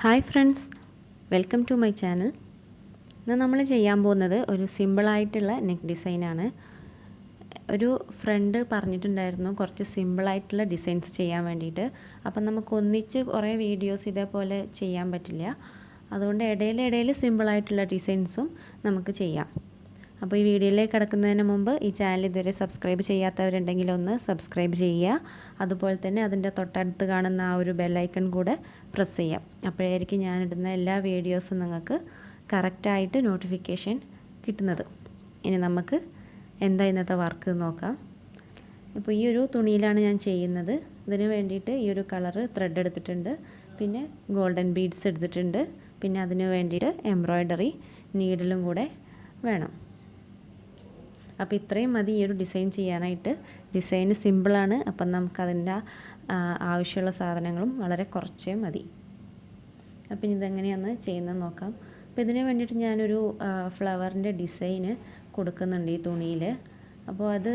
Hi friends, welcome to my channel. ഇന്ന് നമ്മൾ ചെയ്യാൻ പോകുന്നത് ഒരു സിമ്പിളായിട്ടുള്ള നെക്ക് ഡിസൈനാണ്. ഒരു ഫ്രണ്ട് പറഞ്ഞിട്ടുണ്ടായിരുന്നു കുറച്ച് സിമ്പിളായിട്ടുള്ള ഡിസൈൻസ് ചെയ്യാൻ വേണ്ടിയിട്ട്. അപ്പം നമുക്ക് ഒന്നിച്ച് കുറേ വീഡിയോസ് ഇതേപോലെ ചെയ്യാൻ പറ്റില്ല. അതുകൊണ്ട് ഇടയിൽ സിമ്പിളായിട്ടുള്ള ഡിസൈൻസും നമുക്ക് ചെയ്യാം. അപ്പോൾ ഈ വീഡിയോയിലേക്ക് കിടക്കുന്നതിന് മുമ്പ് ഈ ചാനൽ ഇതുവരെ സബ്സ്ക്രൈബ് ചെയ്യാത്തവരുണ്ടെങ്കിൽ ഒന്ന് സബ്സ്ക്രൈബ് ചെയ്യുക. അതുപോലെ തന്നെ അതിൻ്റെ തൊട്ടടുത്ത് കാണുന്ന ആ ഒരു ബെല്ലൈക്കൺ കൂടെ പ്രസ് ചെയ്യാം. അപ്പോഴായിരിക്കും ഞാനിടുന്ന എല്ലാ വീഡിയോസും നിങ്ങൾക്ക് കറക്റ്റായിട്ട് നോട്ടിഫിക്കേഷൻ കിട്ടുന്നത്. ഇനി നമുക്ക് എന്താ ഇന്നത്തെ വർക്ക് നോക്കാം. ഇപ്പോൾ ഈ ഒരു തുണിയിലാണ് ഞാൻ ചെയ്യുന്നത്. ഇതിന് വേണ്ടിയിട്ട് ഈ ഒരു കളറ് ത്രെഡ് എടുത്തിട്ടുണ്ട്, പിന്നെ ഗോൾഡൻ ബീഡ്സ് എടുത്തിട്ടുണ്ട്, പിന്നെ അതിന് വേണ്ടിയിട്ട് എംബ്രോയ്ഡറി നീഡിലും കൂടെ വേണം. അപ്പോൾ ഇത്രയും മതി ഈ ഒരു ഡിസൈൻ ചെയ്യാനായിട്ട്. ഡിസൈൻ സിമ്പിളാണ്. അപ്പം നമുക്കതിൻ്റെ ആവശ്യമുള്ള സാധനങ്ങളും വളരെ കുറച്ചേ മതി. അപ്പം ഇതെങ്ങനെയാണ് ചെയ്യുന്നത് നോക്കാം. അപ്പോൾ ഇതിന് വേണ്ടിയിട്ട് ഞാനൊരു ഫ്ലവറിൻ്റെ ഡിസൈന് കൊടുക്കുന്നുണ്ട് ഈ തുണിയിൽ. അപ്പോൾ അത്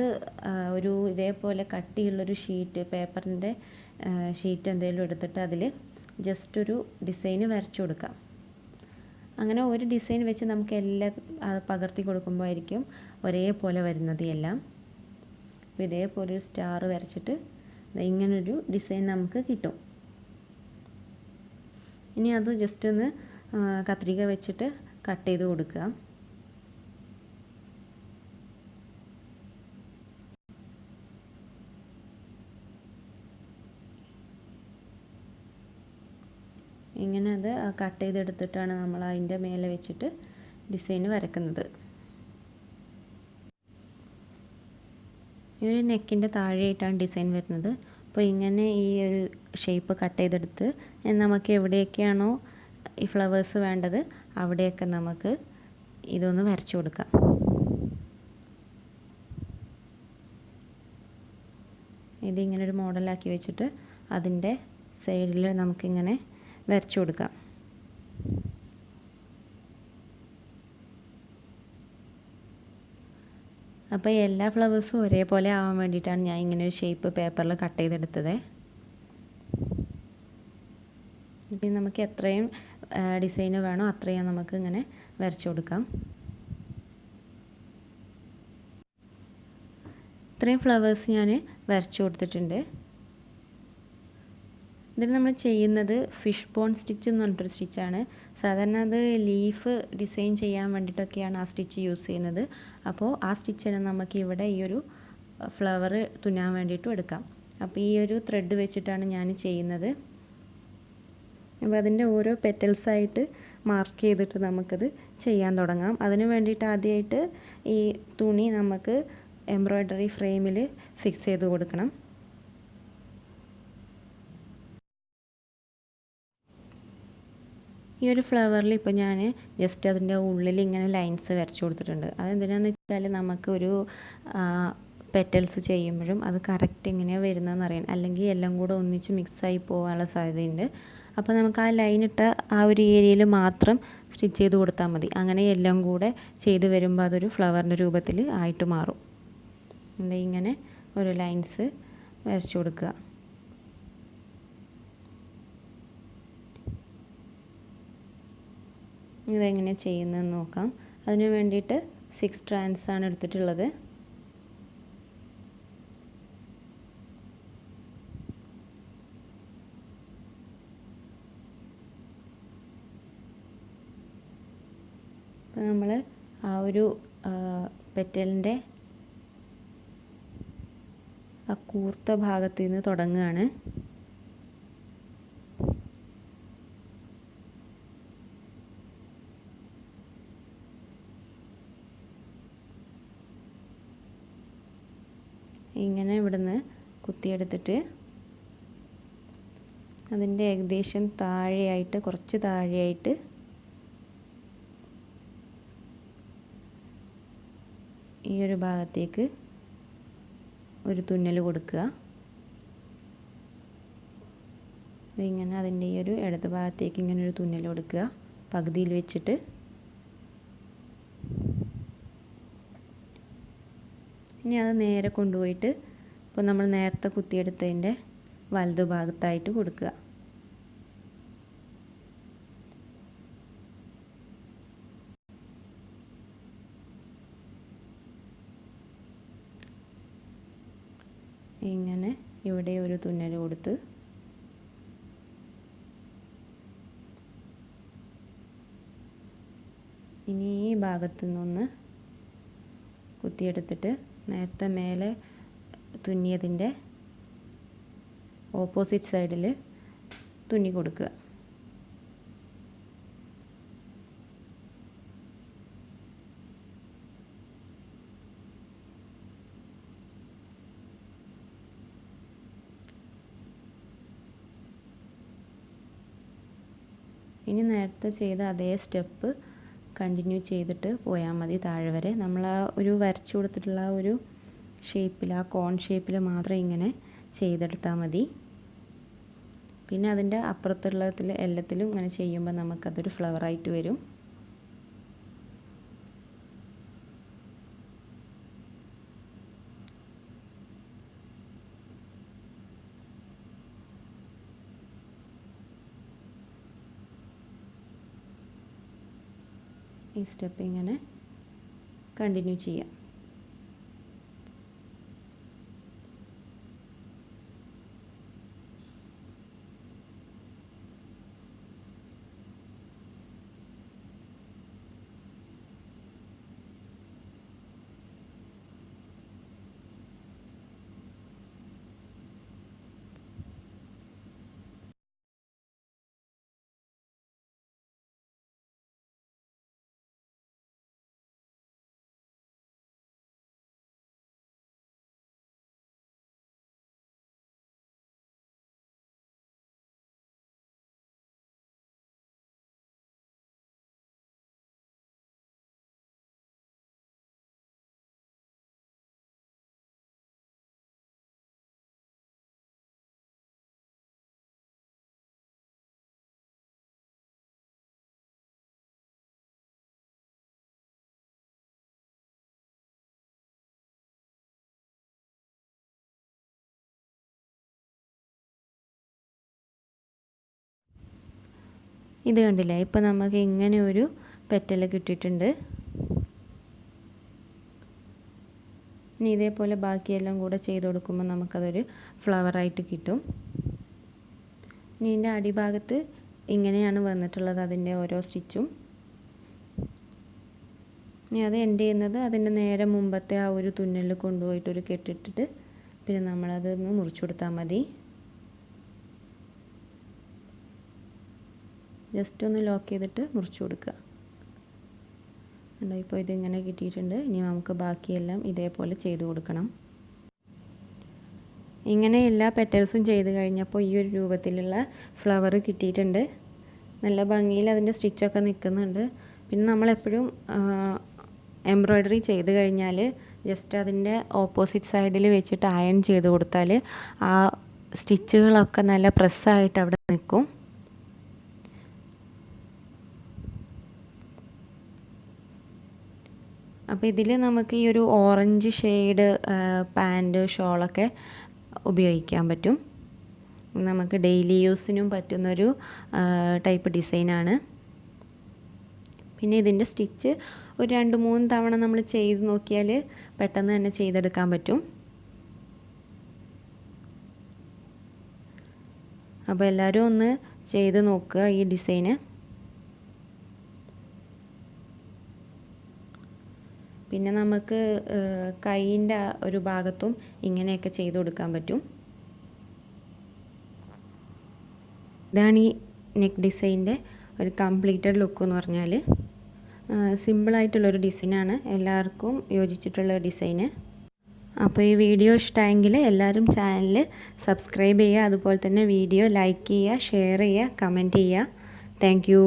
ഒരു ഇതേപോലെ കട്ടിയുള്ളൊരു ഷീറ്റ്, പേപ്പറിൻ്റെ ഷീറ്റ് എന്തെങ്കിലും എടുത്തിട്ട് അതിൽ ജസ്റ്റ് ഒരു ഡിസൈന് വരച്ചു കൊടുക്കാം. അങ്ങനെ ഒരു ഡിസൈൻ വെച്ച് നമുക്ക് എല്ലാം പകർത്തി കൊടുക്കുമ്പോൾ ആയിരിക്കും ഒരേപോലെ വരുന്നത് എല്ലാം. അപ്പോൾ ഇതേപോലെ ഒരു സ്റ്റാർ വരച്ചിട്ട് ഇങ്ങനൊരു ഡിസൈൻ നമുക്ക് കിട്ടും. ഇനി അത് ജസ്റ്റ് ഒന്ന് കത്രിക വെച്ചിട്ട് കട്ട് ചെയ്ത് കൊടുക്കുക. ഇങ്ങനെ അത് കട്ട് ചെയ്തെടുത്തിട്ടാണ് നമ്മൾ അതിൻ്റെ മേലെ വെച്ചിട്ട് ഡിസൈൻ വരക്കുന്നത്. ഈ ഒരു നെക്കിൻ്റെ താഴെയായിട്ടാണ് ഡിസൈൻ വരുന്നത്. അപ്പോൾ ഇങ്ങനെ ഈ ഒരു ഷേപ്പ് കട്ട് ചെയ്തെടുത്ത് നമുക്ക് എവിടെയൊക്കെയാണോ ഈ ഫ്ലവേഴ്സ് വേണ്ടത് അവിടെയൊക്കെ നമുക്ക് ഇതൊന്ന് വരച്ചു കൊടുക്കാം. ഇതിങ്ങനെ ഒരു മോഡലാക്കി വെച്ചിട്ട് അതിൻ്റെ സൈഡിൽ നമുക്കിങ്ങനെ വരച്ചു കൊടുക്കാം. അപ്പോൾ എല്ലാ ഫ്ലവേഴ്സും ഒരേപോലെ ആവാൻ വേണ്ടിയിട്ടാണ് ഞാൻ ഇങ്ങനെ ഒരു ഷേപ്പ് പേപ്പറിൽ കട്ട് ചെയ്തെടുത്തത്. ഇപ്പം നമുക്ക് എത്രയും ഡിസൈന് വേണോ അത്രയും നമുക്ക് ഇങ്ങനെ വരച്ചു കൊടുക്കാം. ഇത്രയും ഫ്ലവേഴ്സ് ഞാൻ വരച്ചു കൊടുത്തിട്ടുണ്ട്. ഇതിൽ നമ്മൾ ചെയ്യുന്നത് ഫിഷ് ബോൺ സ്റ്റിച്ച് എന്ന് പറഞ്ഞിട്ടൊരു സ്റ്റിച്ചാണ്. സാധാരണ അത് ലീഫ് ഡിസൈൻ ചെയ്യാൻ വേണ്ടിയിട്ടൊക്കെയാണ് ആ സ്റ്റിച്ച് യൂസ് ചെയ്യുന്നത്. അപ്പോൾ ആ സ്റ്റിച്ചിനെ നമുക്ക് ഇവിടെ ഈ ഒരു ഫ്ലവർ തുന്നാൻ വേണ്ടിയിട്ടും എടുക്കാം. അപ്പോൾ ഈ ഒരു ത്രെഡ് വെച്ചിട്ടാണ് ഞാൻ ചെയ്യുന്നത്. അപ്പോൾ അതിൻ്റെ ഓരോ പെറ്റൽസായിട്ട് മാർക്ക് ചെയ്തിട്ട് നമുക്കത് ചെയ്യാൻ തുടങ്ങാം. അതിന് വേണ്ടിയിട്ട് ആദ്യമായിട്ട് ഈ തുണി നമുക്ക് എംബ്രോയ്ഡറി ഫ്രെയിമിൽ ഫിക്സ് ചെയ്ത് കൊടുക്കണം. ഈ ഒരു ഫ്ലവറിൽ ഇപ്പോൾ ഞാൻ ജസ്റ്റ് അതിൻ്റെ ഉള്ളിൽ ഇങ്ങനെ ലൈൻസ് വരച്ചു കൊടുത്തിട്ടുണ്ട്. അതെന്തിനാന്ന് വെച്ചാൽ നമുക്കൊരു പെറ്റൽസ് ചെയ്യുമ്പോഴും അത് കറക്റ്റ് എങ്ങനെയാണ് വരുന്നതെന്ന് അറിയാൻ, അല്ലെങ്കിൽ എല്ലാം കൂടെ ഒന്നിച്ച് മിക്സായി പോകാനുള്ള സാധ്യതയുണ്ട്. അപ്പോൾ നമുക്ക് ആ ലൈൻ ഇട്ട ആ ഒരു ഏരിയയിൽ മാത്രം സ്റ്റിച്ച് ചെയ്ത് കൊടുത്താൽ മതി. അങ്ങനെ എല്ലാം കൂടെ ചെയ്ത് വരുമ്പോൾ അതൊരു ഫ്ലവറിൻ്റെ രൂപത്തിൽ ആയിട്ട് മാറും. ഇങ്ങനെ ഒരു ലൈൻസ് വരച്ചു കൊടുക്കുക. ഇതെങ്ങനെ ചെയ്യുന്നതെന്ന് നോക്കാം. അതിന് വേണ്ടിയിട്ട് 6 strands ആണ് എടുത്തിട്ടുള്ളത്. അപ്പോൾ നമ്മൾ ആ ഒരു പെറ്റലിൻ്റെ ആ കൂർത്ത ഭാഗത്ത് നിന്ന് തുടങ്ങുകയാണ്. ഇങ്ങനെ ഇവിടുന്ന് കുത്തിയെടുത്തിട്ട് അതിൻ്റെ ഏകദേശം താഴെയായിട്ട്, കുറച്ച് താഴെയായിട്ട് ഈ ഒരു ഭാഗത്തേക്ക് ഒരു തുന്നൽ കൊടുക്കുക. ഇതിങ്ങനെ അതിൻ്റെ ഈ ഒരു ഇടത് ഭാഗത്തേക്ക് ഇങ്ങനെ ഒരു തുന്നൽ കൊടുക്കുക പകുതിയിൽ വെച്ചിട്ട്. ഇനി അത് നേരെ കൊണ്ടുപോയിട്ട് ഇപ്പോൾ നമ്മൾ നേരത്തെ കുത്തിയെടുത്തതിൻ്റെ വലതുഭാഗത്തായിട്ട് കൊടുക്കുക. ഇവിടെ ഒരു തുന്നൽ കൊടുത്ത് ഇനി ഈ ഭാഗത്തു നിന്നൊന്ന് കുത്തിയെടുത്തിട്ട് നേരത്തെ മേലെ തുന്നിയതിൻ്റെ ഓപ്പോസിറ്റ് സൈഡിൽ തുന്നി കൊടുക്കുക. ഇനി നേരത്തെ ചെയ്ത അതേ സ്റ്റെപ്പ് കണ്ടിന്യൂ ചെയ്തിട്ട് പോയാൽ മതി താഴെ വരെ. നമ്മൾ ആ ഒരു വരച്ചു കൊടുത്തിട്ടുള്ള ആ ഒരു ഷേപ്പിൽ, ആ കോൺ ഷേപ്പിൽ മാത്രം ഇങ്ങനെ ചെയ്തെടുത്താൽ മതി. പിന്നെ അതിൻ്റെ അപ്പുറത്തുള്ളതിൽ എല്ലാത്തിലും ഇങ്ങനെ ചെയ്യുമ്പോൾ നമുക്കതൊരു ഫ്ലവറായിട്ട് വരും. ഈ സ്റ്റെപ്പ് ഇങ്ങനെ കണ്ടിന്യൂ ചെയ്യാം. ഇത് കണ്ടില്ലേ, ഇപ്പോൾ നമുക്ക് ഇങ്ങനെ ഒരു പെറ്റൽ കിട്ടിയിട്ടുണ്ട്. ഇനി ഇതേപോലെ ബാക്കിയെല്ലാം കൂടെ ചെയ്ത് കൊടുക്കുമ്പോൾ നമുക്കതൊരു ഫ്ലവറായിട്ട് കിട്ടും. ഇനി ഇതിൻ്റെ അടിഭാഗത്ത് ഇങ്ങനെയാണ് വന്നിട്ടുള്ളത് അതിൻ്റെ ഓരോ സ്റ്റിച്ചും. ഇനി അത് എൻഡ് ചെയ്യുന്നത് അതിൻ്റെ നേരെ മുമ്പത്തെ ആ ഒരു തുന്നലിൽ കൊണ്ടുപോയിട്ടൊരു കെട്ടിട്ടിട്ട് പിന്നെ നമ്മളതൊന്ന് മുറിച്ചു കൊടുത്താൽ മതി. ജസ്റ്റ് ഒന്ന് ലോക്ക് ചെയ്തിട്ട് മുറിച്ചു കൊടുക്കുക. ഇപ്പോൾ ഇതിങ്ങനെ കിട്ടിയിട്ടുണ്ട്. ഇനി നമുക്ക് ബാക്കിയെല്ലാം ഇതേപോലെ ചെയ്ത് കൊടുക്കണം. ഇങ്ങനെ എല്ലാ പെറ്റൽസും ചെയ്ത് കഴിഞ്ഞപ്പോൾ ഈ ഒരു രൂപത്തിലുള്ള ഫ്ലവർ കിട്ടിയിട്ടുണ്ട്. നല്ല ഭംഗിയിൽ അതിൻ്റെ സ്റ്റിച്ചൊക്കെ നിൽക്കുന്നുണ്ട്. പിന്നെ നമ്മളെപ്പോഴും എംബ്രോയ്ഡറി ചെയ്ത് കഴിഞ്ഞാൽ ജസ്റ്റ് അതിൻ്റെ ഓപ്പോസിറ്റ് സൈഡിൽ വെച്ചിട്ട് അയൺ ചെയ്ത് കൊടുത്താൽ ആ സ്റ്റിച്ചുകളൊക്കെ നല്ല പ്രസ്സായിട്ട് അവിടെ നിൽക്കും. അപ്പോൾ ഇതിൽ നമുക്ക് ഈ ഒരു ഓറഞ്ച് ഷെയ്ഡ് പാൻറ് ഷോളൊക്കെ ഉപയോഗിക്കാൻ പറ്റും. നമുക്ക് ഡെയിലി യൂസിനും പറ്റുന്നൊരു ടൈപ്പ് ഡിസൈനാണ്. പിന്നെ ഇതിൻ്റെ സ്റ്റിച്ച് ഒരു 2-3 തവണ നമ്മൾ ചെയ്ത് നോക്കിയാൽ പെട്ടെന്ന് തന്നെ ചെയ്തെടുക്കാൻ പറ്റും. അപ്പോൾ എല്ലാവരും ഒന്ന് ചെയ്ത് നോക്കുക ഈ ഡിസൈന്. പിന്നെ നമുക്ക് കൈയിൻ്റെ ഒരു ഭാഗത്തും ഇങ്ങനെയൊക്കെ ചെയ്ത് കൊടുക്കാൻ പറ്റും. ഇതാണ് ഈ നെക്ക് ഡിസൈൻ്റെ ഒരു കംപ്ലീറ്റഡ് ലുക്ക് എന്ന് പറഞ്ഞാൽ. സിമ്പിളായിട്ടുള്ളൊരു ഡിസൈനാണ്, എല്ലാവർക്കും യോജിച്ചിട്ടുള്ള ഡിസൈന്. അപ്പോൾ ഈ വീഡിയോ ഇഷ്ടമായെങ്കിൽ എല്ലാവരും ചാനൽ സബ്സ്ക്രൈബ് ചെയ്യുക. അതുപോലെ തന്നെ വീഡിയോ ലൈക്ക് ചെയ്യുക, ഷെയർ ചെയ്യുക, കമൻറ്റ് ചെയ്യുക. Thank you.